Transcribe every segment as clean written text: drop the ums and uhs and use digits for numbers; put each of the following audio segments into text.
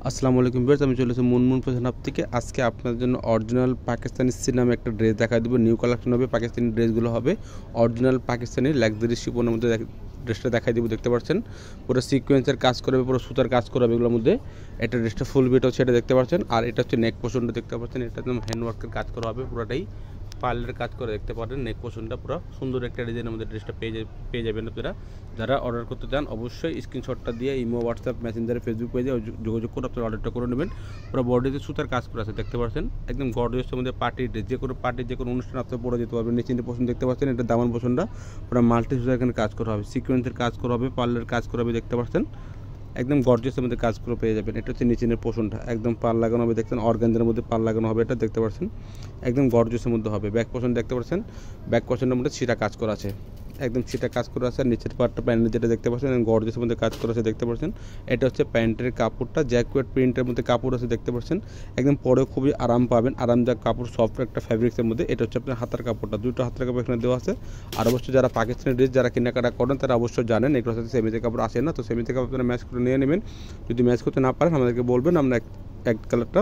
আসসালামু আলাইকুম ভিউয়ার্স, আমি চলে এসেছি মুনমুন ফ্যাশন হাব থেকে। আজকে আপনাদের জন্য অরিজিনাল পাকিস্তানি নামে একটা ড্রেস দেখা দেবো। নিউ কালেকশন হবে, পাকিস্তানি ড্রেসগুলো হবে অরিজিনাল পাকিস্তানি লাক্সারি শিপনের মধ্যে ড্রেসটা দেখাই দেবো। দেখতে পাচ্ছেন পুরো সিকোয়েন্সের কাজ করবে, পুরো সুতার কাজ করবে এগুলোর মধ্যে। এটা ড্রেসটা ফুল বিট হচ্ছে, এটা দেখতে পাচ্ছেন। আর এটা হচ্ছে নেক পোর্শনটা দেখতে পাচ্ছেন, এটা একদম হ্যান্ডওয়ার্কের কাজ করা হবে পুরোটাই, পার্লের কাজ করে দেখতে পারেন। নেক পোর্শনটা পুরো সুন্দর একটা ডিজাইনের মধ্যে ড্রেসটা পেয়ে যাবেন আপনারা। যারা অর্ডার করতে চান অবশ্যই স্ক্রিনশটটা দিয়ে ইমো, হোয়াটসঅ্যাপ, মেসেঞ্জারে, ফেসবুক পেজে যোগাযোগ করে আপনারা অর্ডারটা করে নেবেন। পুরো বডিতে সুতার কাজ করা আছে দেখতে পাচ্ছেন, একদম গর্জিয়াসের মধ্যে পার্টি ড্রেস, যে কোনো অনুষ্ঠান আপনারা পরে যেতে পারবেন। নিচে পোর্শন দেখতে পাচ্ছেন, এটা দামান পোর্শনটা পুরো মাল্টি সুতার এখানে কাজ করা হবে, সিকোয়েন্সের কাজ করা হবে, পার্লের কাজ করা হবে দেখতে পাচ্ছেন। একদম গর্জিয়াসের মধ্যে কাজগুলো পেয়ে যাবেন। এটা হচ্ছে নিচের পোর্শনটা, একদম পার লাগানো হবে, দেখছেন অর্গানজার মধ্যে পার লাগানো হবে, এটা দেখতে পাচ্ছেন একদম গর্জিয়াসের মধ্যে হবে। ব্যাক পোর্শন দেখতে পাচ্ছেন, ব্যাক পোর্শনের মধ্যে ছিটা কাজ করা আছে, একদম ছিটা কাজ করা আছে। আর নিচের পার্টটা প্যান্টের যেটা দেখতে পাচ্ছেন গর্জিয়াসের মধ্যে কাজ করা আছে দেখতে পাচ্ছেন। এটা হচ্ছে প্যান্টের কাপড়টা, জ্যাকোয়েট প্রিন্টের মধ্যে কাপড় আছে দেখতে পাচ্ছেন। একদম পরে খুবই আরাম পাবেন, আরামদায়ক কাপড়, সফট একটা ফ্যাব্রিক্সের মধ্যে। এটা হচ্ছে আপনার হাতার কাপড়টা, দুটো হাতের কাপড় এখানে দেওয়া আছে। আর অবশ্যই যারা পাকিস্তানি ড্রেস যারা কেনাকাটা করেন তারা অবশ্যই জানেন এগুলোর সাথে সেমিতে কাপড় আসে না, তো সেমিতে কাপড় আপনারা ম্যাচ করে নিয়ে নেবেন। যদি ম্যাচ করতে না পারেন আমাদেরকে বলবেন, আমরা এক কালারটা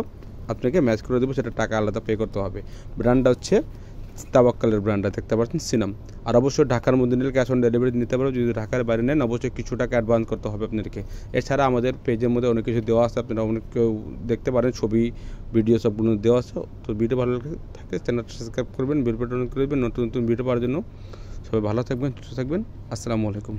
আপনাকে ম্যাচ করে দেবো, সেটা টাকা আলাদা পে করতে হবে। ব্র্যান্ডটা হচ্ছে তাওয়াক্কালের ব্র্যান্ডটা দেখতে পাচ্ছেন, সিনাম। আর অবশ্যই ঢাকার মধ্যে নিলে ক্যাশ অন ডেলিভারি নিতে পারবো। যদি ঢাকার বাইরে নেন অবশ্যই কিছু টাকা অ্যাডভান্স করতে হবে আপনাদেরকে। এছাড়া আমাদের পেজের মধ্যে অনেক কিছু দেওয়া আছে, আপনারা অনেক কেউ দেখতে পারেন, ছবি ভিডিও সবগুলো দেওয়া আছে। তো ভিডিও ভালো থাকে চ্যানেলটা সাবস্ক্রাইব করবেন, বেল বাটন অন করবেন নতুন নতুন ভিডিও পাওয়ার জন্য। সবাই ভালো থাকবেন, সুস্থ থাকবেন। আসসালামু আলাইকুম।